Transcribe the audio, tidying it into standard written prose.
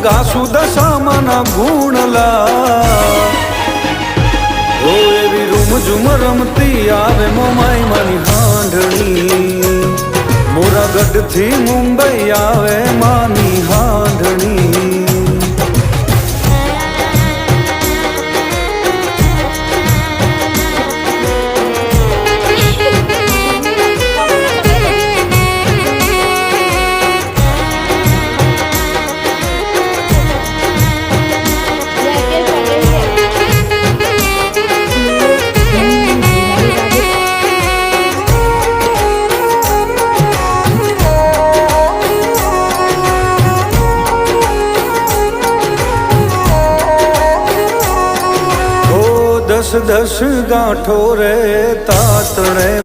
ગાસુ દશામાના ગુણલા ઓ એવી રૂમ ઝુમ રમતી આવે મોમાઈ માની હાંડણી મોરા ગઢથી મુંબઈ આવે માની હાંડણી દસ દસ ગાંઠો રે તાતણે